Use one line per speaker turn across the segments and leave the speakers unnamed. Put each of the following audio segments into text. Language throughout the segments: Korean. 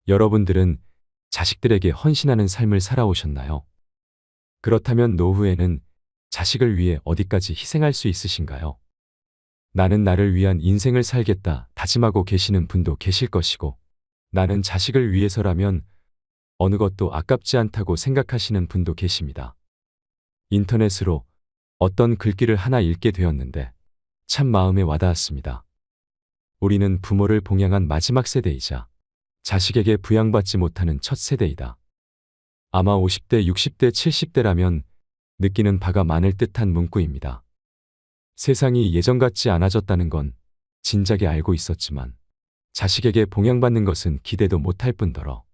여러분들은 자식들에게 헌신하는 삶을 살아오셨나요? 그렇다면 노후에는 자식을 위해 어디까지 희생할 수 있으신가요? 나는 나를 위한 인생을 살겠다 다짐하고 계시는 분도 계실 것이고, 나는 자식을 위해서라면 어느 것도 아깝지 않다고 생각하시는 분도 계십니다. 인터넷으로 어떤 글귀를 하나 읽게 되었는데 참 마음에 와닿았습니다. 우리는 부모를 봉양한 마지막 세대이자 자식에게 부양받지 못하는 첫 세대이다. 아마 50대, 60대, 70대라면 느끼는 바가 많을 듯한 문구입니다. 세상이 예전 같지 않아졌다는 건 진작에 알고 있었지만 자식에게 봉양받는 것은 기대도 못할 뿐더러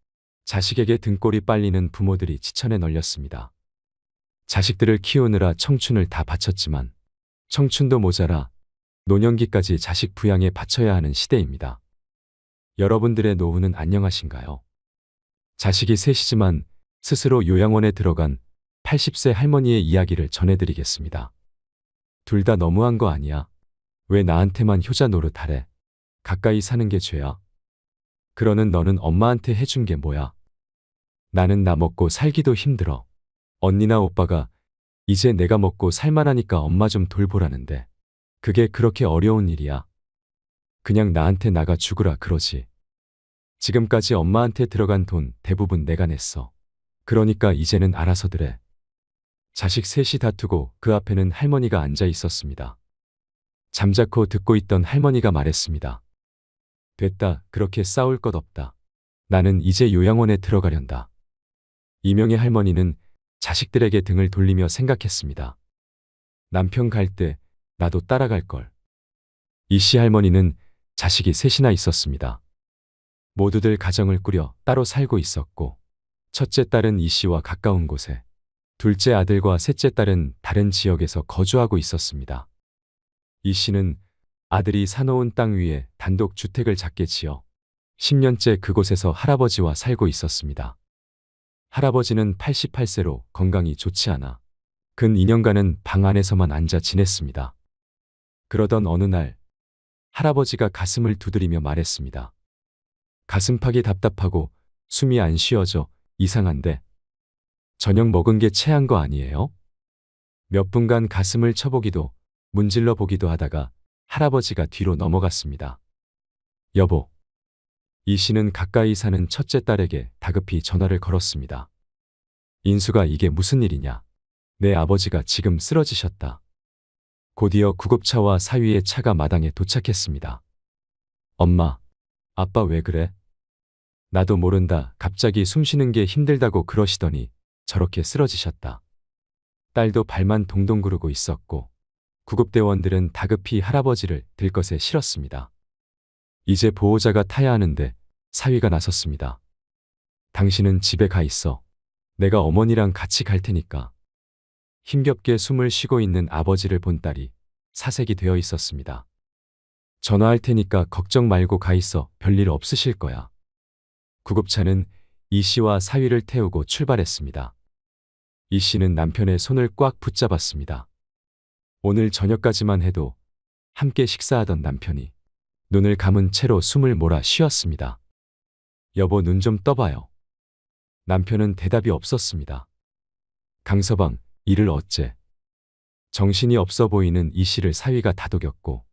자식에게 등골이 빨리는 부모들이 지천에 널렸습니다. 자식들을 키우느라 청춘을 다 바쳤지만 청춘도 모자라 노년기까지 자식 부양에 바쳐야 하는 시대입니다. 여러분들의 노후는 안녕하신가요? 자식이 셋이지만 스스로 요양원에 들어간 80세 할머니의 이야기를 전해드리겠습니다. 둘 다 너무한 거 아니야? 왜 나한테만 효자 노릇하래? 가까이 사는 게 죄야? 그러는 너는 엄마한테 해준 게 뭐야? 나는 나 먹고 살기도 힘들어. 언니나 오빠가 이제 내가 먹고 살만하니까 엄마 좀 돌보라는데 그게 그렇게 어려운 일이야? 그냥 나한테 나가 죽으라 그러지. 지금까지 엄마한테 들어간 돈 대부분 내가 냈어. 그러니까 이제는 알아서들 해. 자식 셋이 다투고 그 앞에는 할머니가 앉아 있었습니다. 잠자코 듣고 있던 할머니가 말했습니다. 됐다, 그렇게 싸울 것 없다. 나는 이제 요양원에 들어가련다. 이명의 할머니는 자식들에게 등을 돌리며 생각했습니다. 남편 갈 때 나도 따라갈 걸. 이씨 할머니는 자식이 셋이나 있었습니다. 모두들 가정을 꾸려 따로 살고 있었고, 첫째 딸은 이씨와 가까운 곳에, 둘째 아들과 셋째 딸은 다른 지역에서 거주하고 있었습니다. 이씨는 아들이 사놓은 땅 위에 단독 주택을 작게 지어 10년째 그곳에서 할아버지와 살고 있었습니다. 할아버지는 88세로 건강이 좋지 않아 근 2년간은 방 안에서만 앉아 지냈습니다. 그러던 어느 날 할아버지가 가슴을 두드리며 말했습니다. 가슴팍이 답답하고 숨이 안 쉬어져 이상한데 저녁 먹은 게 체한 거 아니에요? 몇 분간 가슴을 쳐보기도 문질러 보기도 하다가 할아버지가 뒤로 넘어갔습니다. 여보. 이 씨는 가까이 사는 첫째 딸에게 다급히 전화를 걸었습니다. 인수가 이게 무슨 일이냐? 내 아버지가 지금 쓰러지셨다. 곧이어 구급차와 사위의 차가 마당에 도착했습니다. 엄마, 아빠 왜 그래? 나도 모른다. 갑자기 숨쉬는 게 힘들다고 그러시더니 저렇게 쓰러지셨다. 딸도 발만 동동 구르고 있었고 구급대원들은 다급히 할아버지를 들것에 실었습니다. 이제 보호자가 타야 하는데 사위가 나섰습니다. 당신은 집에 가 있어. 내가 어머니랑 같이 갈 테니까. 힘겹게 숨을 쉬고 있는 아버지를 본 딸이 사색이 되어 있었습니다. 전화할 테니까 걱정 말고 가 있어. 별일 없으실 거야. 구급차는 이 씨와 사위를 태우고 출발했습니다. 이 씨는 남편의 손을 꽉 붙잡았습니다. 오늘 저녁까지만 해도 함께 식사하던 남편이 눈을 감은 채로 숨을 몰아 쉬었습니다. 여보, 눈 좀 떠봐요. 남편은 대답이 없었습니다. 강서방, 이를 어째? 정신이 없어 보이는 이 씨를 사위가 다독였고,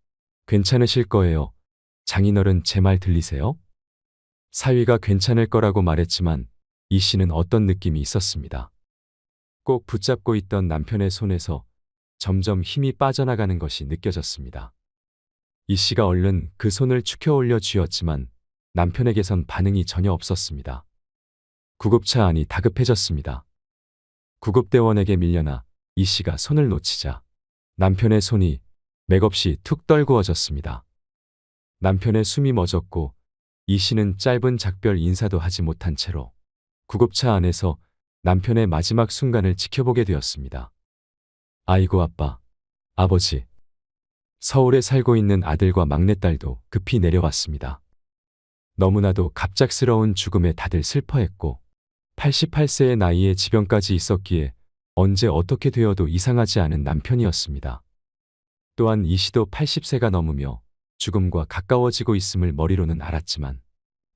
괜찮으실 거예요. 장인어른 제 말 들리세요? 사위가 괜찮을 거라고 말했지만 이 씨는 어떤 느낌이 있었습니다. 꼭 붙잡고 있던 남편의 손에서 점점 힘이 빠져나가는 것이 느껴졌습니다. 이 씨가 얼른 그 손을 축혀 올려 쥐었지만 남편에게선 반응이 전혀 없었습니다. 구급차 안이 다급해졌습니다. 구급대원에게 밀려나 이 씨가 손을 놓치자 남편의 손이 맥없이 툭 떨구어졌습니다. 남편의 숨이 멎었고 이 씨는 짧은 작별 인사도 하지 못한 채로 구급차 안에서 남편의 마지막 순간을 지켜보게 되었습니다. 아이고 아빠, 아버지. 서울에 살고 있는 아들과 막내딸도 급히 내려왔습니다. 너무나도 갑작스러운 죽음에 다들 슬퍼했고 88세의 나이에 지병까지 있었기에 언제 어떻게 되어도 이상하지 않은 남편이었습니다. 또한 이 씨도 80세가 넘으며 죽음과 가까워지고 있음을 머리로는 알았지만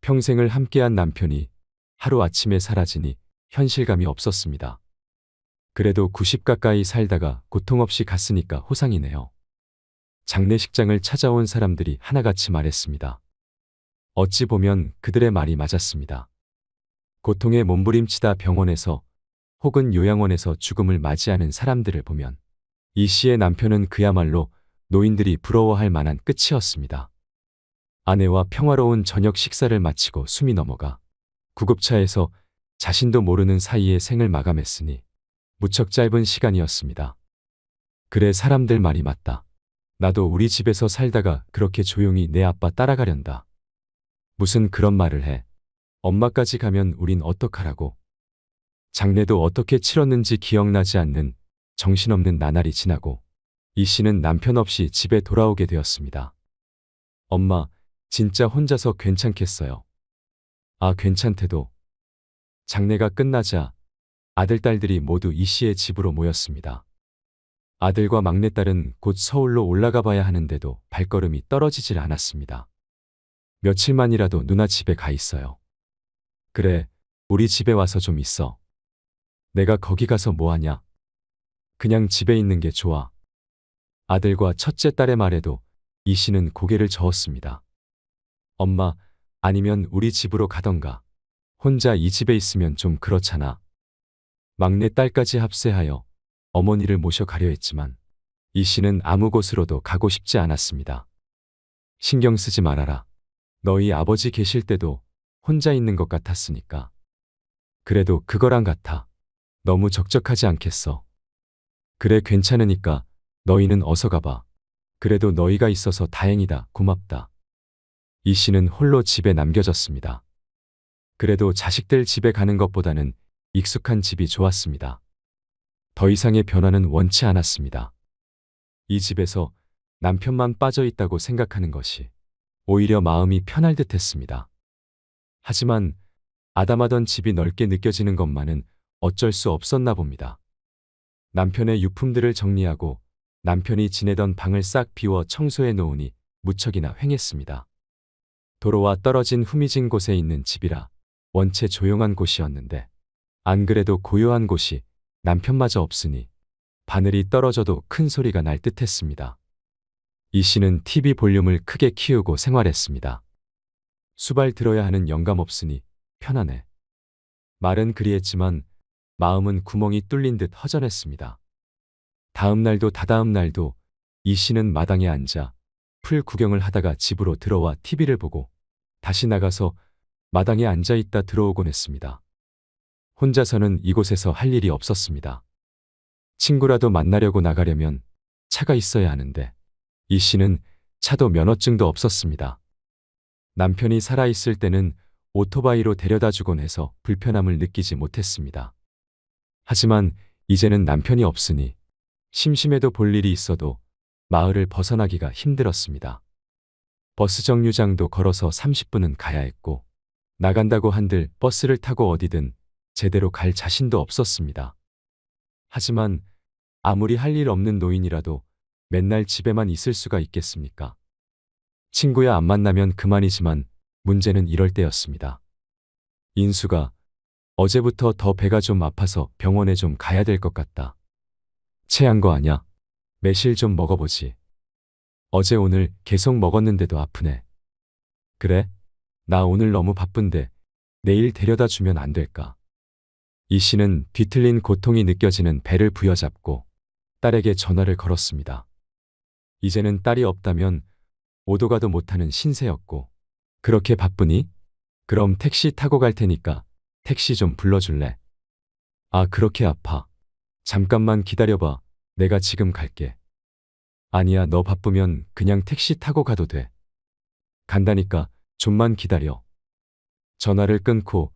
평생을 함께한 남편이 하루아침에 사라지니 현실감이 없었습니다. 그래도 90 가까이 살다가 고통 없이 갔으니까 호상이네요. 장례식장을 찾아온 사람들이 하나같이 말했습니다. 어찌 보면 그들의 말이 맞았습니다. 고통에 몸부림치다 병원에서 혹은 요양원에서 죽음을 맞이하는 사람들을 보면 이 씨의 남편은 그야말로 노인들이 부러워할 만한 끝이었습니다. 아내와 평화로운 저녁 식사를 마치고 숨이 넘어가 구급차에서 자신도 모르는 사이에 생을 마감했으니 무척 짧은 시간이었습니다. 그래, 사람들 말이 맞다. 나도 우리 집에서 살다가 그렇게 조용히 내 아빠 따라가련다. 무슨 그런 말을 해. 엄마까지 가면 우린 어떡하라고. 장례도 어떻게 치렀는지 기억나지 않는 정신없는 나날이 지나고 이 씨는 남편 없이 집에 돌아오게 되었습니다. 엄마, 진짜 혼자서 괜찮겠어요? 아, 괜찮대도. 장례가 끝나자 아들, 딸들이 모두 이 씨의 집으로 모였습니다. 아들과 막내딸은 곧 서울로 올라가 봐야 하는데도 발걸음이 떨어지질 않았습니다. 며칠만이라도 누나 집에 가 있어요. 그래, 우리 집에 와서 좀 있어. 내가 거기 가서 뭐 하냐? 그냥 집에 있는 게 좋아. 아들과 첫째 딸의 말에도 이 씨는 고개를 저었습니다. 엄마, 아니면 우리 집으로 가던가. 혼자 이 집에 있으면 좀 그렇잖아. 막내 딸까지 합세하여 어머니를 모셔가려 했지만 이 씨는 아무 곳으로도 가고 싶지 않았습니다. 신경 쓰지 말아라. 너희 아버지 계실 때도 혼자 있는 것 같았으니까. 그래도 그거랑 같아. 너무 적적하지 않겠어. 그래, 괜찮으니까 너희는 어서 가봐. 그래도 너희가 있어서 다행이다. 고맙다. 이 씨는 홀로 집에 남겨졌습니다. 그래도 자식들 집에 가는 것보다는 익숙한 집이 좋았습니다. 더 이상의 변화는 원치 않았습니다. 이 집에서 남편만 빠져 있다고 생각하는 것이 오히려 마음이 편할 듯 했습니다. 하지만 아담하던 집이 넓게 느껴지는 것만은 어쩔 수 없었나 봅니다. 남편의 유품들을 정리하고 남편이 지내던 방을 싹 비워 청소해 놓으니 무척이나 횡했습니다. 도로와 떨어진 후미진 곳에 있는 집이라 원체 조용한 곳이었는데 안 그래도 고요한 곳이 남편마저 없으니 바늘이 떨어져도 큰 소리가 날 듯했습니다. 이 씨는 TV 볼륨을 크게 키우고 생활했습니다. 수발 들어야 하는 영감 없으니 편하네. 말은 그리했지만 마음은 구멍이 뚫린 듯 허전했습니다. 다음 날도 다다음 날도 이 씨는 마당에 앉아 풀 구경을 하다가 집으로 들어와 TV를 보고 다시 나가서 마당에 앉아 있다 들어오곤 했습니다. 혼자서는 이곳에서 할 일이 없었습니다. 친구라도 만나려고 나가려면 차가 있어야 하는데 이 씨는 차도 면허증도 없었습니다. 남편이 살아있을 때는 오토바이로 데려다 주곤 해서 불편함을 느끼지 못했습니다. 하지만 이제는 남편이 없으니 심심해도 볼 일이 있어도 마을을 벗어나기가 힘들었습니다. 버스 정류장도 걸어서 30분은 가야 했고 나간다고 한들 버스를 타고 어디든 제대로 갈 자신도 없었습니다. 하지만 아무리 할 일 없는 노인이라도 맨날 집에만 있을 수가 있겠습니까? 친구야 안 만나면 그만이지만 문제는 이럴 때였습니다. 인수가 어제부터 더 배가 좀 아파서 병원에 좀 가야 될 것 같다. 체한 거 아냐? 매실 좀 먹어보지. 어제 오늘 계속 먹었는데도 아프네. 그래? 나 오늘 너무 바쁜데 내일 데려다 주면 안 될까? 이 씨는 뒤틀린 고통이 느껴지는 배를 부여잡고 딸에게 전화를 걸었습니다. 이제는 딸이 없다면 오도 가도 못하는 신세였고 그렇게 바쁘니? 그럼 택시 타고 갈 테니까 택시 좀 불러줄래? 아, 그렇게 아파. 잠깐만 기다려봐. 내가 지금 갈게. 아니야, 너 바쁘면 그냥 택시 타고 가도 돼. 간다니까 좀만 기다려. 전화를 끊고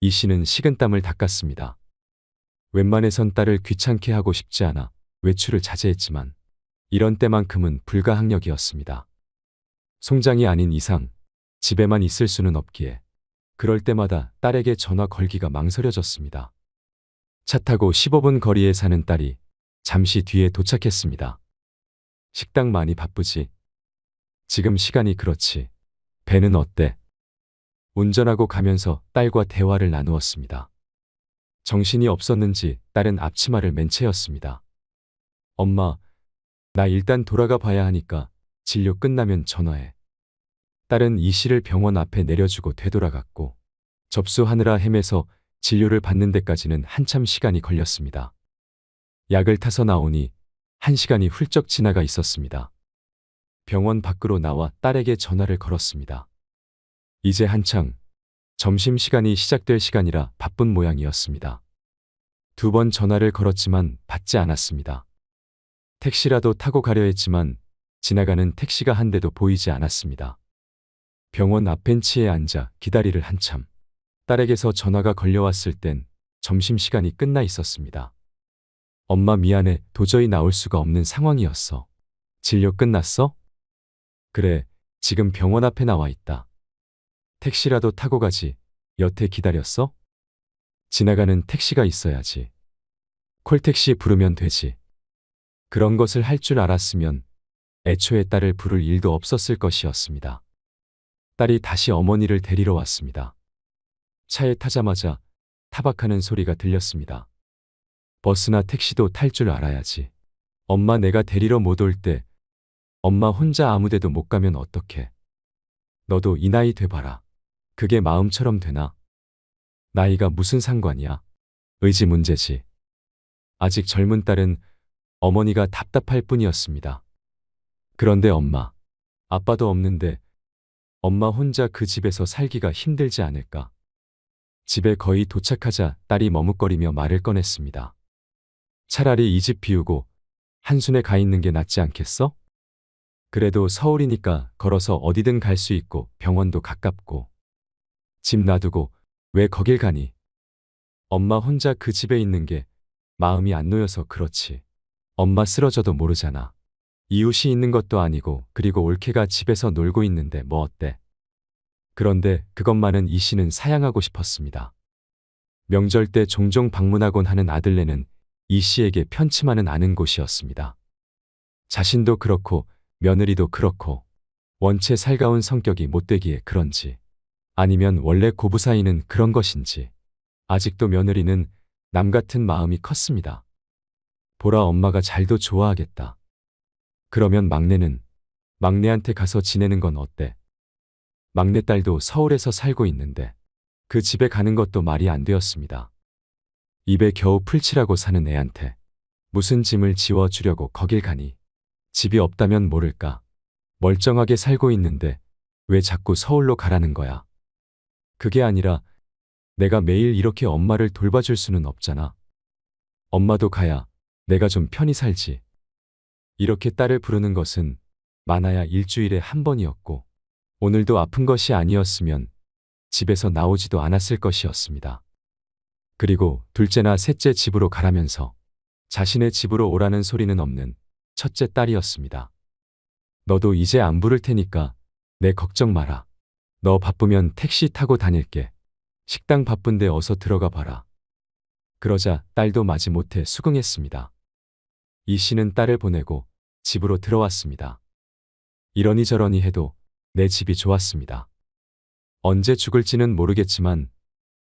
이 씨는 식은땀을 닦았습니다. 웬만해선 딸을 귀찮게 하고 싶지 않아 외출을 자제했지만 이런 때만큼은 불가항력이었습니다. 송장이 아닌 이상 집에만 있을 수는 없기에 그럴 때마다 딸에게 전화 걸기가 망설여졌습니다. 차 타고 15분 거리에 사는 딸이 잠시 뒤에 도착했습니다. 식당 많이 바쁘지? 지금 시간이 그렇지. 배는 어때? 운전하고 가면서 딸과 대화를 나누었습니다. 정신이 없었는지 딸은 앞치마를 맨 채였습니다. 엄마, 나 일단 돌아가 봐야 하니까 진료 끝나면 전화해. 딸은 이 씨를 병원 앞에 내려주고 되돌아갔고 접수하느라 헤매서 진료를 받는 데까지는 한참 시간이 걸렸습니다. 약을 타서 나오니 1시간이 훌쩍 지나가 있었습니다. 병원 밖으로 나와 딸에게 전화를 걸었습니다. 이제 한창 점심시간이 시작될 시간이라 바쁜 모양이었습니다. 2번 전화를 걸었지만 받지 않았습니다. 택시라도 타고 가려 했지만 지나가는 택시가 한 대도 보이지 않았습니다. 병원 앞 벤치에 앉아 기다리를 한참. 딸에게서 전화가 걸려왔을 땐 점심시간이 끝나 있었습니다. 엄마 미안해, 도저히 나올 수가 없는 상황이었어. 진료 끝났어? 그래, 지금 병원 앞에 나와 있다. 택시라도 타고 가지. 여태 기다렸어? 지나가는 택시가 있어야지. 콜택시 부르면 되지. 그런 것을 할 줄 알았으면 애초에 딸을 부를 일도 없었을 것이었습니다. 딸이 다시 어머니를 데리러 왔습니다. 차에 타자마자 타박하는 소리가 들렸습니다. 버스나 택시도 탈 줄 알아야지. 엄마 내가 데리러 못 올 때 엄마 혼자 아무데도 못 가면 어떡해. 너도 이 나이 돼봐라. 그게 마음처럼 되나? 나이가 무슨 상관이야? 의지 문제지. 아직 젊은 딸은 어머니가 답답할 뿐이었습니다. 그런데 엄마, 아빠도 없는데 엄마 혼자 그 집에서 살기가 힘들지 않을까? 집에 거의 도착하자 딸이 머뭇거리며 말을 꺼냈습니다. 차라리 이 집 비우고 한순에 가 있는 게 낫지 않겠어? 그래도 서울이니까 걸어서 어디든 갈 수 있고 병원도 가깝고. 집 놔두고 왜 거길 가니? 엄마 혼자 그 집에 있는 게 마음이 안 놓여서 그렇지. 엄마 쓰러져도 모르잖아. 이웃이 있는 것도 아니고 그리고 올케가 집에서 놀고 있는데 뭐 어때? 그런데 그것만은 이 씨는 사양하고 싶었습니다. 명절 때 종종 방문하곤 하는 아들네는 이 씨에게 편치만은 않은 곳이었습니다. 자신도 그렇고 며느리도 그렇고 원체 살가운 성격이 못되기에 그런지 아니면 원래 고부 사이는 그런 것인지 아직도 며느리는 남 같은 마음이 컸습니다. 보라 엄마가 잘도 좋아하겠다. 그러면 막내는 막내한테 가서 지내는 건 어때? 막내딸도 서울에서 살고 있는데 그 집에 가는 것도 말이 안 되었습니다. 입에 겨우 풀칠하고 사는 애한테 무슨 짐을 지워주려고 거길 가니? 집이 없다면 모를까. 멀쩡하게 살고 있는데 왜 자꾸 서울로 가라는 거야? 그게 아니라 내가 매일 이렇게 엄마를 돌봐줄 수는 없잖아. 엄마도 가야 내가 좀 편히 살지. 이렇게 딸을 부르는 것은 많아야 일주일에 한 번이었고 오늘도 아픈 것이 아니었으면 집에서 나오지도 않았을 것이었습니다. 그리고 둘째나 셋째 집으로 가라면서 자신의 집으로 오라는 소리는 없는 첫째 딸이었습니다. 너도 이제 안 부를 테니까 내 걱정 마라. 너 바쁘면 택시 타고 다닐게. 식당 바쁜데 어서 들어가 봐라. 그러자 딸도 마지못해 수긍했습니다. 이 씨는 딸을 보내고 집으로 들어왔습니다. 이러니 저러니 해도 내 집이 좋았습니다. 언제 죽을지는 모르겠지만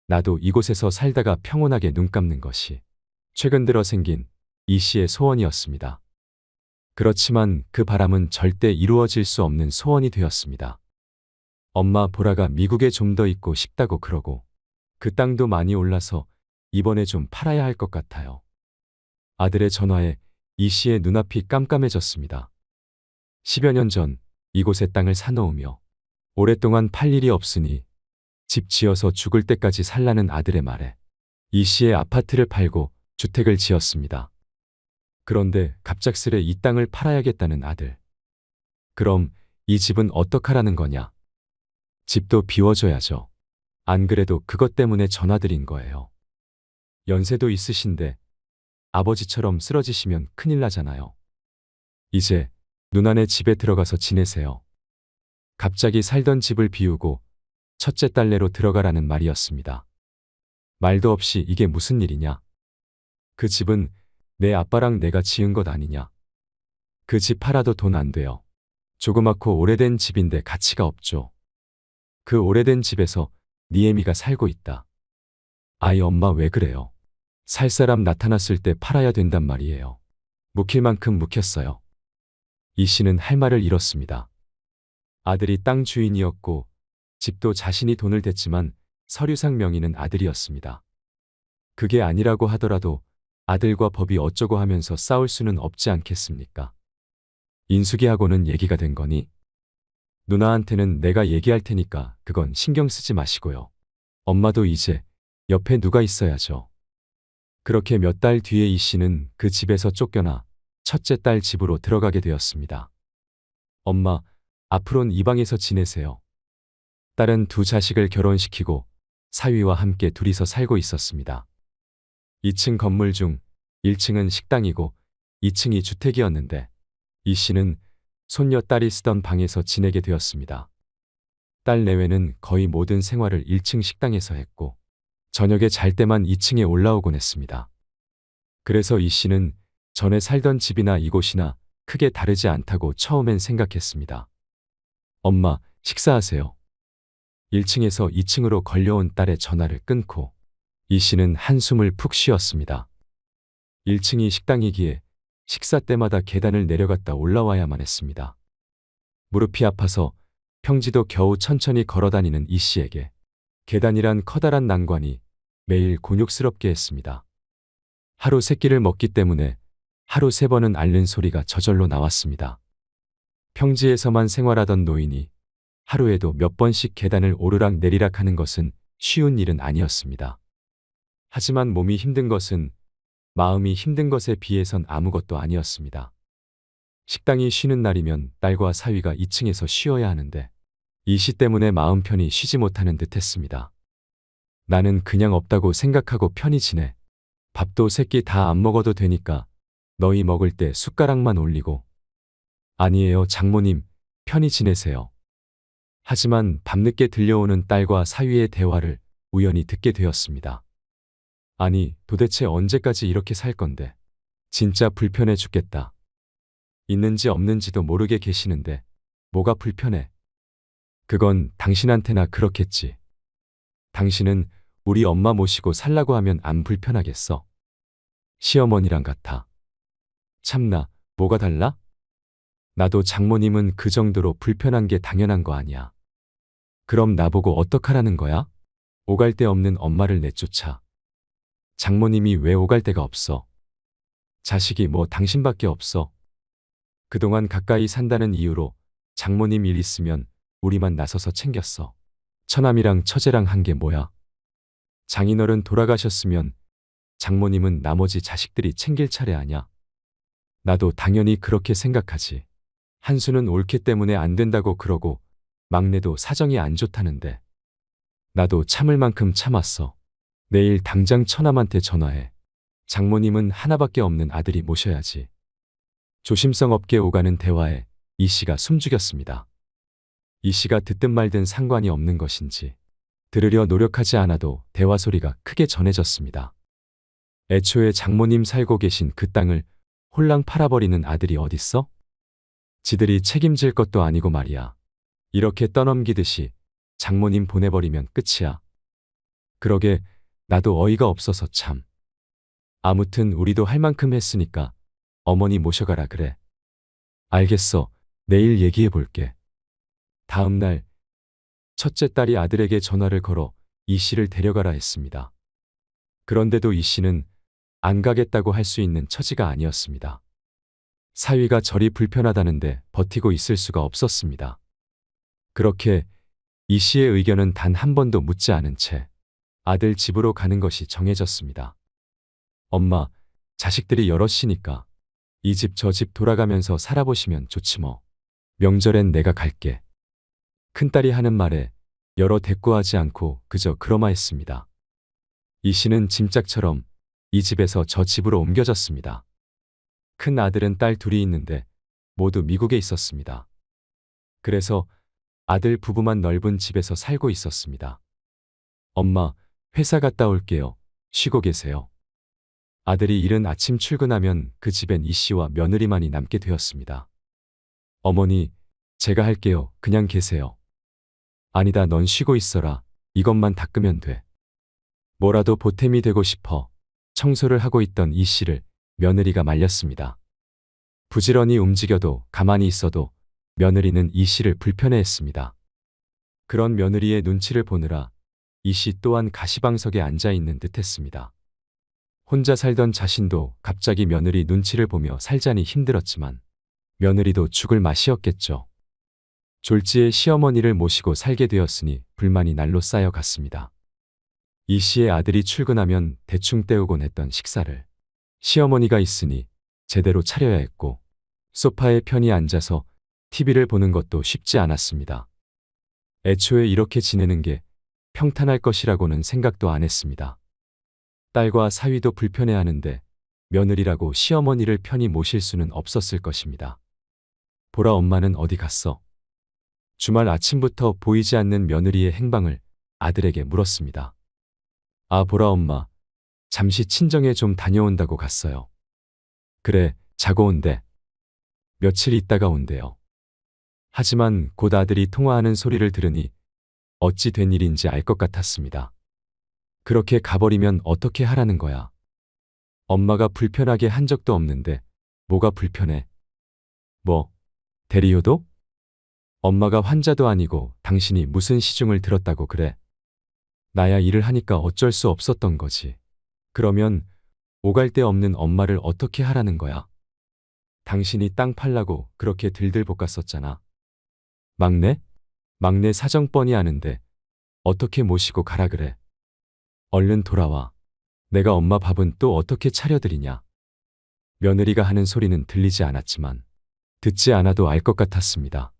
나도 이곳에서 살다가 평온하게 눈 감는 것이 최근 들어 생긴 이 씨의 소원이었습니다. 그렇지만 그 바람은 절대 이루어질 수 없는 소원이 되었습니다. 엄마 보라가 미국에 좀 더 있고 싶다고 그러고 그 땅도 많이 올라서 이번에 좀 팔아야 할 것 같아요. 아들의 전화에 이 씨의 눈앞이 깜깜해졌습니다. 10여 년 전 이곳에 땅을 사놓으며 오랫동안 팔 일이 없으니 집 지어서 죽을 때까지 살라는 아들의 말에 이 씨의 아파트를 팔고 주택을 지었습니다. 그런데 갑작스레 이 땅을 팔아야겠다는 아들. 그럼 이 집은 어떡하라는 거냐? 집도 비워줘야죠. 안 그래도 그것 때문에 전화드린 거예요. 연세도 있으신데 아버지처럼 쓰러지시면 큰일 나잖아요. 이제 누나네 집에 들어가서 지내세요. 갑자기 살던 집을 비우고 첫째 딸네로 들어가라는 말이었습니다. 말도 없이 이게 무슨 일이냐? 그 집은 내 아빠랑 내가 지은 것 아니냐? 그 집 팔아도 돈 안 돼요. 조그맣고 오래된 집인데 가치가 없죠. 그 오래된 집에서 니에미가 살고 있다. 아이 엄마 왜 그래요? 살 사람 나타났을 때 팔아야 된단 말이에요. 묵힐 만큼 묵혔어요. 이 씨는 할 말을 잃었습니다. 아들이 땅 주인이었고 집도 자신이 돈을 댔지만 서류상 명의는 아들이었습니다. 그게 아니라고 하더라도 아들과 법이 어쩌고 하면서 싸울 수는 없지 않겠습니까? 인숙이하고는 얘기가 된 거니? 누나한테는 내가 얘기할 테니까 그건 신경 쓰지 마시고요. 엄마도 이제 옆에 누가 있어야죠. 그렇게 몇 달 뒤에 이 씨는 그 집에서 쫓겨나 첫째 딸 집으로 들어가게 되었습니다. 엄마, 앞으론 이 방에서 지내세요. 딸은 두 자식을 결혼시키고 사위와 함께 둘이서 살고 있었습니다. 2층 건물 중 1층은 식당이고 2층이 주택이었는데 이 씨는 손녀 딸이 쓰던 방에서 지내게 되었습니다. 딸 내외는 거의 모든 생활을 1층 식당에서 했고 저녁에 잘 때만 2층에 올라오곤 했습니다. 그래서 이 씨는 전에 살던 집이나 이곳이나 크게 다르지 않다고 처음엔 생각했습니다. 엄마, 식사하세요. 1층에서 2층으로 걸려온 딸의 전화를 끊고 이 씨는 한숨을 푹 쉬었습니다. 1층이 식당이기에 식사 때마다 계단을 내려갔다 올라와야만 했습니다. 무릎이 아파서 평지도 겨우 천천히 걸어다니는 이 씨에게 계단이란 커다란 난관이 매일 곤욕스럽게 했습니다. 하루 3끼를 먹기 때문에 하루 3번은 앓는 소리가 저절로 나왔습니다. 평지에서만 생활하던 노인이 하루에도 몇 번씩 계단을 오르락 내리락 하는 것은 쉬운 일은 아니었습니다. 하지만 몸이 힘든 것은 마음이 힘든 것에 비해선 아무것도 아니었습니다. 식당이 쉬는 날이면 딸과 사위가 2층에서 쉬어야 하는데 이 씨 때문에 마음 편히 쉬지 못하는 듯 했습니다. 나는 그냥 없다고 생각하고 편히 지내. 밥도 3끼 다 안 먹어도 되니까 너희 먹을 때 숟가락만 올리고. 아니에요, 장모님. 편히 지내세요. 하지만 밤늦게 들려오는 딸과 사위의 대화를 우연히 듣게 되었습니다. 아니, 도대체 언제까지 이렇게 살 건데. 진짜 불편해 죽겠다. 있는지 없는지도 모르게 계시는데 뭐가 불편해? 그건 당신한테나 그렇겠지. 당신은 우리 엄마 모시고 살라고 하면 안 불편하겠어? 시어머니랑 같아. 참나, 뭐가 달라? 나도 장모님은 그 정도로 불편한 게 당연한 거 아니야. 그럼 나보고 어떡하라는 거야? 오갈 데 없는 엄마를 내쫓아. 장모님이 왜 오갈 데가 없어? 자식이 뭐 당신밖에 없어? 그동안 가까이 산다는 이유로 장모님 일 있으면 우리만 나서서 챙겼어. 처남이랑 처제랑 한 게 뭐야? 장인어른 돌아가셨으면 장모님은 나머지 자식들이 챙길 차례 아냐? 나도 당연히 그렇게 생각하지. 한수는 옳기 때문에 안 된다고 그러고 막내도 사정이 안 좋다는데 나도 참을 만큼 참았어. 내일 당장 처남한테 전화해. 장모님은 하나밖에 없는 아들이 모셔야지. 조심성 없게 오가는 대화에 이 씨가 숨죽였습니다. 이 씨가 듣든 말든 상관이 없는 것인지 들으려 노력하지 않아도 대화 소리가 크게 전해졌습니다. 애초에 장모님 살고 계신 그 땅을 홀랑 팔아버리는 아들이 어딨어? 지들이 책임질 것도 아니고 말이야. 이렇게 떠넘기듯이 장모님 보내버리면 끝이야. 그러게 나도 어이가 없어서 참. 아무튼 우리도 할 만큼 했으니까 어머니 모셔가라 그래. 알겠어. 내일 얘기해 볼게. 다음 날 첫째 딸이 아들에게 전화를 걸어 이 씨를 데려가라 했습니다. 그런데도 이 씨는 안 가겠다고 할 수 있는 처지가 아니었습니다. 사위가 저리 불편하다는데 버티고 있을 수가 없었습니다. 그렇게 이 씨의 의견은 단 한 번도 묻지 않은 채 아들 집으로 가는 것이 정해졌습니다. 엄마, 자식들이 여럿이니까 이 집 저 집 돌아가면서 살아보시면 좋지 뭐. 명절엔 내가 갈게. 큰딸이 하는 말에 여러 대꾸하지 않고 그저 그러마했습니다. 이 씨는 짐짝처럼 이 집에서 저 집으로 옮겨졌습니다. 큰 아들은 딸 둘이 있는데 모두 미국에 있었습니다. 그래서 아들 부부만 넓은 집에서 살고 있었습니다. 엄마, 회사 갔다 올게요. 쉬고 계세요. 아들이 이른 아침 출근하면 그 집엔 이 씨와 며느리만이 남게 되었습니다. 어머니, 제가 할게요. 그냥 계세요. 아니다, 넌 쉬고 있어라. 이것만 닦으면 돼. 뭐라도 보탬이 되고 싶어 청소를 하고 있던 이 씨를 며느리가 말렸습니다. 부지런히 움직여도 가만히 있어도 며느리는 이 씨를 불편해했습니다. 그런 며느리의 눈치를 보느라 이 씨 또한 가시방석에 앉아 있는 듯 했습니다. 혼자 살던 자신도 갑자기 며느리 눈치를 보며 살자니 힘들었지만 며느리도 죽을 맛이었겠죠. 졸지에 시어머니를 모시고 살게 되었으니 불만이 날로 쌓여갔습니다. 이 씨의 아들이 출근하면 대충 때우곤 했던 식사를 시어머니가 있으니 제대로 차려야 했고 소파에 편히 앉아서 TV를 보는 것도 쉽지 않았습니다. 애초에 이렇게 지내는 게 평탄할 것이라고는 생각도 안 했습니다. 딸과 사위도 불편해하는데 며느리라고 시어머니를 편히 모실 수는 없었을 것입니다. 보라 엄마는 어디 갔어? 주말 아침부터 보이지 않는 며느리의 행방을 아들에게 물었습니다. 아, 보라 엄마, 잠시 친정에 좀 다녀온다고 갔어요. 그래, 자고 온대. 며칠 있다가 온대요. 하지만 곧 아들이 통화하는 소리를 들으니 어찌 된 일인지 알 것 같았습니다. 그렇게 가버리면 어떻게 하라는 거야? 엄마가 불편하게 한 적도 없는데 뭐가 불편해? 뭐, 대리효도? 엄마가 환자도 아니고 당신이 무슨 시중을 들었다고 그래? 나야 일을 하니까 어쩔 수 없었던 거지. 그러면 오갈 데 없는 엄마를 어떻게 하라는 거야? 당신이 땅 팔라고 그렇게 들들 볶았었잖아. 막내? 막내 사정 뻔히 아는데 어떻게 모시고 가라 그래? 얼른 돌아와. 내가 엄마 밥은 또 어떻게 차려드리냐? 며느리가 하는 소리는 들리지 않았지만 듣지 않아도 알 것 같았습니다.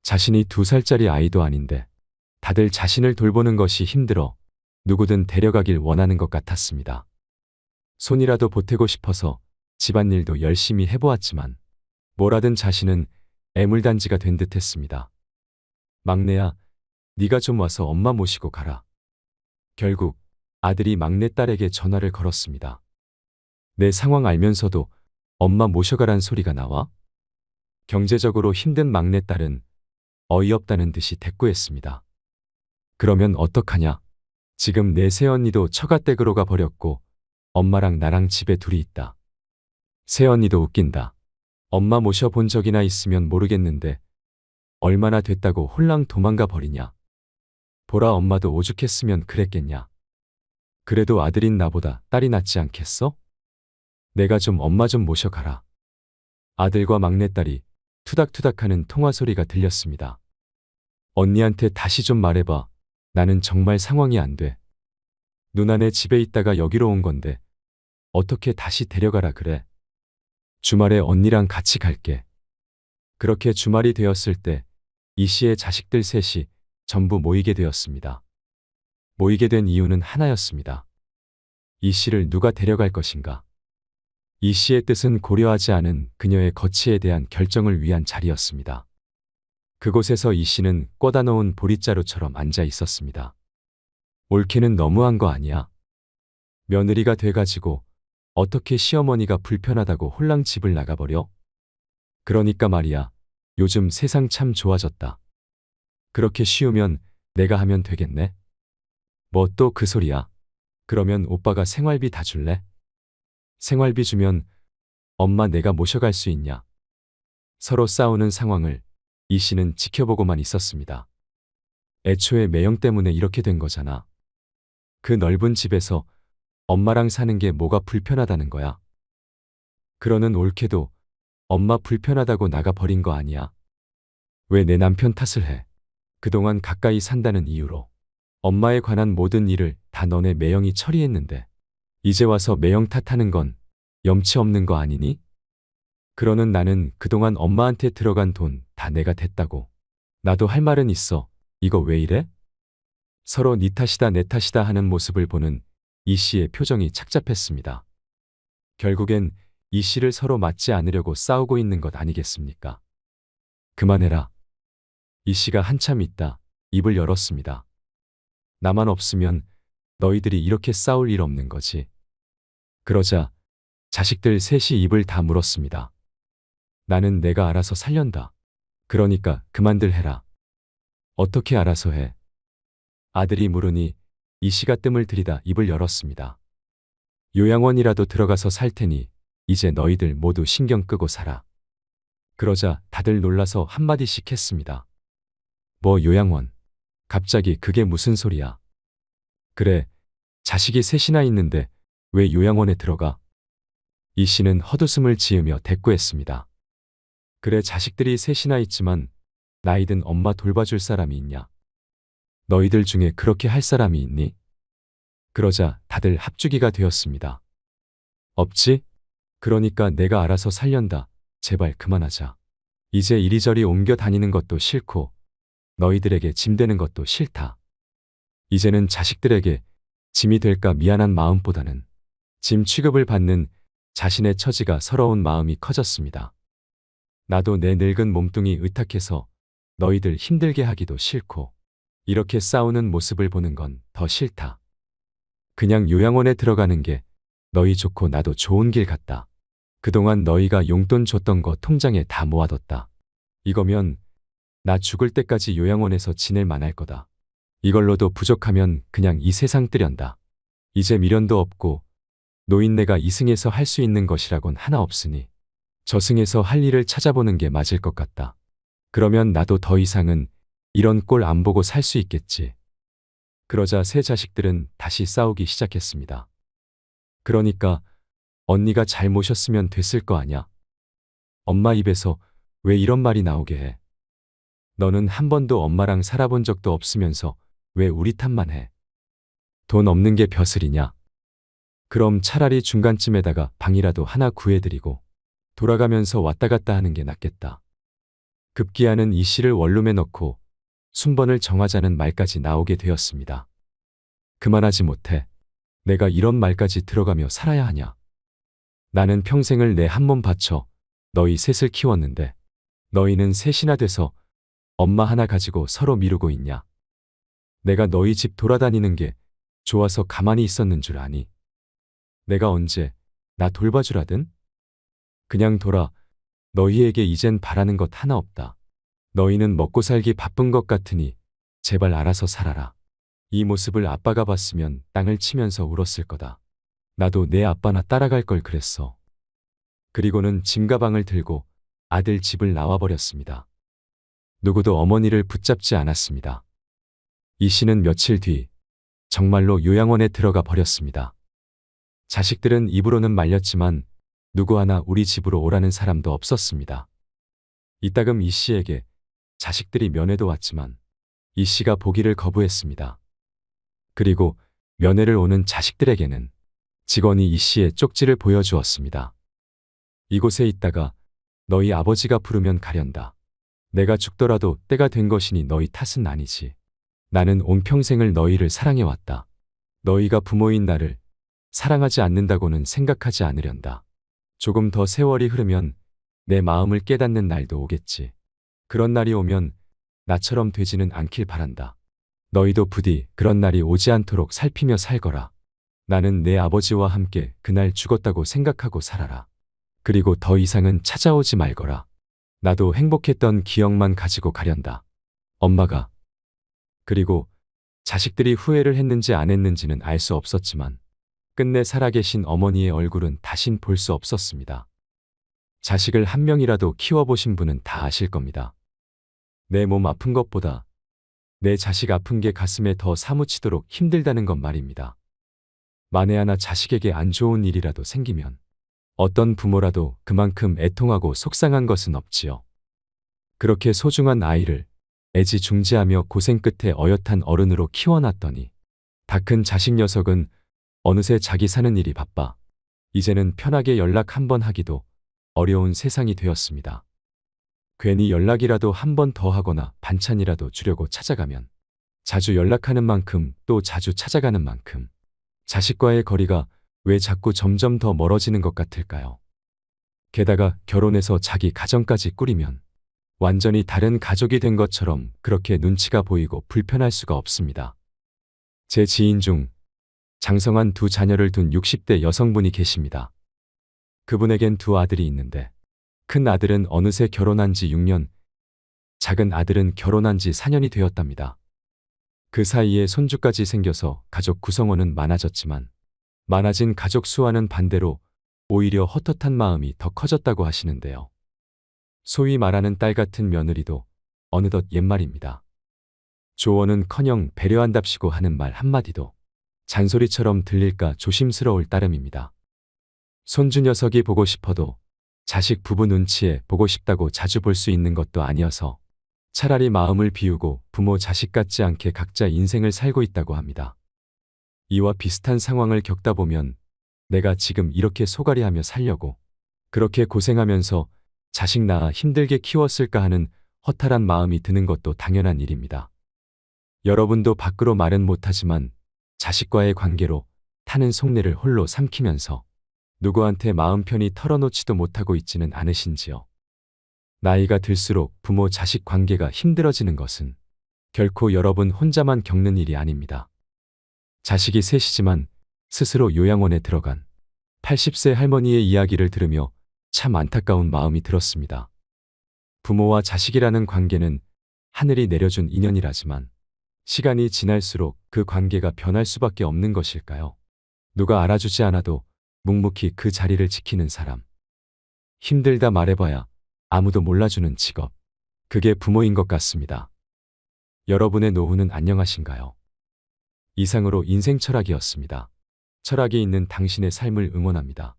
자신이 2살짜리 아이도 아닌데 다들 자신을 돌보는 것이 힘들어 누구든 데려가길 원하는 것 같았습니다. 손이라도 보태고 싶어서 집안일도 열심히 해보았지만 뭐라든 자신은 애물단지가 된 듯했습니다. 막내야, 네가 좀 와서 엄마 모시고 가라. 결국 아들이 막내딸에게 전화를 걸었습니다. 내 상황 알면서도 엄마 모셔가란 소리가 나와? 경제적으로 힘든 막내딸은 어이없다는 듯이 대꾸했습니다. 그러면 어떡하냐? 지금 내 새언니도 처가댁으로 가버렸고 엄마랑 나랑 집에 둘이 있다. 새언니도 웃긴다. 엄마 모셔본 적이나 있으면 모르겠는데 얼마나 됐다고 홀랑 도망가 버리냐. 보라 엄마도 오죽했으면 그랬겠냐. 그래도 아들인 나보다 딸이 낫지 않겠어? 내가 좀 엄마 좀 모셔가라. 아들과 막내딸이 투닥투닥하는 통화 소리가 들렸습니다. 언니한테 다시 좀 말해봐. 나는 정말 상황이 안 돼. 누나네 집에 있다가 여기로 온 건데 어떻게 다시 데려가라 그래. 주말에 언니랑 같이 갈게. 그렇게 주말이 되었을 때 이 씨의 자식들 셋이 전부 모이게 되었습니다. 모이게 된 이유는 하나였습니다. 이 씨를 누가 데려갈 것인가. 이 씨의 뜻은 고려하지 않은 그녀의 거취에 대한 결정을 위한 자리였습니다. 그곳에서 이 씨는 꽂아 놓은 보릿자루처럼 앉아 있었습니다. 옳게는 너무한 거 아니야? 며느리가 돼가지고 어떻게 시어머니가 불편하다고 홀랑 집을 나가버려? 그러니까 말이야. 요즘 세상 참 좋아졌다. 그렇게 쉬우면 내가 하면 되겠네? 뭐 또 그 소리야. 그러면 오빠가 생활비 다 줄래? 생활비 주면 엄마 내가 모셔갈 수 있냐? 서로 싸우는 상황을 이 씨는 지켜보고만 있었습니다. 애초에 매형 때문에 이렇게 된 거잖아. 그 넓은 집에서 엄마랑 사는 게 뭐가 불편하다는 거야. 그러는 옳게도 엄마 불편하다고 나가 버린 거 아니야. 왜 내 남편 탓을 해? 그동안 가까이 산다는 이유로 엄마에 관한 모든 일을 다 너네 매형이 처리했는데 이제 와서 매형 탓하는 건 염치 없는 거 아니니? 그러는 나는 그동안 엄마한테 들어간 돈 다 내가 댔다고. 나도 할 말은 있어. 이거 왜 이래? 서로 네 탓이다 내 탓이다 하는 모습을 보는 이 씨의 표정이 착잡했습니다. 결국엔 이 씨를 서로 맞지 않으려고 싸우고 있는 것 아니겠습니까? 그만해라. 이 씨가 한참 있다 입을 열었습니다. 나만 없으면 너희들이 이렇게 싸울 일 없는 거지. 그러자 자식들 셋이 입을 다 물었습니다. 나는 내가 알아서 살련다. 그러니까 그만들 해라. 어떻게 알아서 해? 아들이 물으니 이 씨가 뜸을 들이다 입을 열었습니다. 요양원이라도 들어가서 살 테니 이제 너희들 모두 신경 끄고 살아. 그러자 다들 놀라서 한마디씩 했습니다. 뭐 요양원? 갑자기 그게 무슨 소리야? 그래, 자식이 셋이나 있는데 왜 요양원에 들어가? 이 씨는 헛웃음을 지으며 대꾸했습니다. 그래, 자식들이 셋이나 있지만 나이든 엄마 돌봐줄 사람이 있냐? 너희들 중에 그렇게 할 사람이 있니? 그러자 다들 합주기가 되었습니다. 없지? 그러니까 내가 알아서 살련다. 제발 그만하자. 이제 이리저리 옮겨 다니는 것도 싫고 너희들에게 짐 되는 것도 싫다. 이제는 자식들에게 짐이 될까 미안한 마음보다는 짐 취급을 받는 자신의 처지가 서러운 마음이 커졌습니다. 나도 내 늙은 몸뚱이 의탁해서 너희들 힘들게 하기도 싫고 이렇게 싸우는 모습을 보는 건 더 싫다. 그냥 요양원에 들어가는 게 너희 좋고 나도 좋은 길 같다. 그동안 너희가 용돈 줬던 거 통장에 다 모아뒀다. 이거면 나 죽을 때까지 요양원에서 지낼 만할 거다. 이걸로도 부족하면 그냥 이 세상 뜨련다. 이제 미련도 없고 노인네가 이승에서 할 수 있는 것이라곤 하나 없으니 저승에서 할 일을 찾아보는 게 맞을 것 같다. 그러면 나도 더 이상은 이런 꼴 안 보고 살 수 있겠지. 그러자 세 자식들은 다시 싸우기 시작했습니다. 그러니까 언니가 잘 모셨으면 됐을 거 아냐? 엄마 입에서 왜 이런 말이 나오게 해? 너는 한 번도 엄마랑 살아본 적도 없으면서 왜 우리 탓만 해? 돈 없는 게 벼슬이냐? 그럼 차라리 중간쯤에다가 방이라도 하나 구해드리고 돌아가면서 왔다 갔다 하는 게 낫겠다. 급기야는 이 씨를 원룸에 넣고 순번을 정하자는 말까지 나오게 되었습니다. 그만하지 못해. 내가 이런 말까지 들어가며 살아야 하냐? 나는 평생을 내 한 몸 바쳐 너희 셋을 키웠는데 너희는 셋이나 돼서 엄마 하나 가지고 서로 미루고 있냐? 내가 너희 집 돌아다니는 게 좋아서 가만히 있었는 줄 아니? 내가 언제 나 돌봐주라든? 그냥 돌아. 너희에게 이젠 바라는 것 하나 없다. 너희는 먹고 살기 바쁜 것 같으니 제발 알아서 살아라. 이 모습을 아빠가 봤으면 땅을 치면서 울었을 거다. 나도 내 아빠나 따라갈 걸 그랬어. 그리고는 짐가방을 들고 아들 집을 나와버렸습니다. 누구도 어머니를 붙잡지 않았습니다. 이 씨는 며칠 뒤 정말로 요양원에 들어가 버렸습니다. 자식들은 입으로는 말렸지만 누구 하나 우리 집으로 오라는 사람도 없었습니다. 이따금 이 씨에게 자식들이 면회도 왔지만 이 씨가 보기를 거부했습니다. 그리고 면회를 오는 자식들에게는 직원이 이 씨의 쪽지를 보여주었습니다. 이곳에 있다가 너희 아버지가 부르면 가련다. 내가 죽더라도 때가 된 것이니 너희 탓은 아니지. 나는 온 평생을 너희를 사랑해왔다. 너희가 부모인 나를 사랑하지 않는다고는 생각하지 않으련다. 조금 더 세월이 흐르면 내 마음을 깨닫는 날도 오겠지. 그런 날이 오면 나처럼 되지는 않길 바란다. 너희도 부디 그런 날이 오지 않도록 살피며 살거라. 나는 내 아버지와 함께 그날 죽었다고 생각하고 살아라. 그리고 더 이상은 찾아오지 말거라. 나도 행복했던 기억만 가지고 가련다. 엄마가. 그리고 자식들이 후회를 했는지 안 했는지는 알 수 없었지만 끝내 살아계신 어머니의 얼굴은 다신 볼 수 없었습니다. 자식을 한 명이라도 키워보신 분은 다 아실 겁니다. 내 몸 아픈 것보다 내 자식 아픈 게 가슴에 더 사무치도록 힘들다는 것 말입니다. 만에 하나 자식에게 안 좋은 일이라도 생기면 어떤 부모라도 그만큼 애통하고 속상한 것은 없지요. 그렇게 소중한 아이를 애지중지하며 고생 끝에 어엿한 어른으로 키워놨더니 다 큰 자식 녀석은 어느새 자기 사는 일이 바빠 이제는 편하게 연락 한 번 하기도 어려운 세상이 되었습니다. 괜히 연락이라도 한 번 더 하거나 반찬이라도 주려고 찾아가면 자주 연락하는 만큼 또 자주 찾아가는 만큼 자식과의 거리가 왜 자꾸 점점 더 멀어지는 것 같을까요? 게다가 결혼해서 자기 가정까지 꾸리면 완전히 다른 가족이 된 것처럼 그렇게 눈치가 보이고 불편할 수가 없습니다. 제 지인 중 장성한 두 자녀를 둔 60대 여성분이 계십니다. 그분에겐 두 아들이 있는데 큰 아들은 어느새 결혼한 지 6년, 작은 아들은 결혼한 지 4년이 되었답니다. 그 사이에 손주까지 생겨서 가족 구성원은 많아졌지만 많아진 가족 수와는 반대로 오히려 헛헛한 마음이 더 커졌다고 하시는데요. 소위 말하는 딸 같은 며느리도 어느덧 옛말입니다. 조언은커녕 배려한답시고 하는 말 한마디도 잔소리처럼 들릴까 조심스러울 따름입니다. 손주 녀석이 보고 싶어도 자식 부부 눈치에 보고 싶다고 자주 볼 수 있는 것도 아니어서 차라리 마음을 비우고 부모 자식 같지 않게 각자 인생을 살고 있다고 합니다. 이와 비슷한 상황을 겪다 보면 내가 지금 이렇게 소갈이하며 살려고 그렇게 고생하면서 자식 낳아 힘들게 키웠을까 하는 허탈한 마음이 드는 것도 당연한 일입니다. 여러분도 밖으로 말은 못하지만 자식과의 관계로 타는 속내를 홀로 삼키면서 누구한테 마음 편히 털어놓지도 못하고 있지는 않으신지요. 나이가 들수록 부모 자식 관계가 힘들어지는 것은 결코 여러분 혼자만 겪는 일이 아닙니다. 자식이 셋이지만 스스로 요양원에 들어간 80세 할머니의 이야기를 들으며 참 안타까운 마음이 들었습니다. 부모와 자식이라는 관계는 하늘이 내려준 인연이라지만 시간이 지날수록 그 관계가 변할 수밖에 없는 것일까요? 누가 알아주지 않아도 묵묵히 그 자리를 지키는 사람. 힘들다 말해봐야 아무도 몰라주는 직업. 그게 부모인 것 같습니다. 여러분의 노후는 안녕하신가요? 이상으로 인생 철학이었습니다. 철학이 있는 당신의 삶을 응원합니다.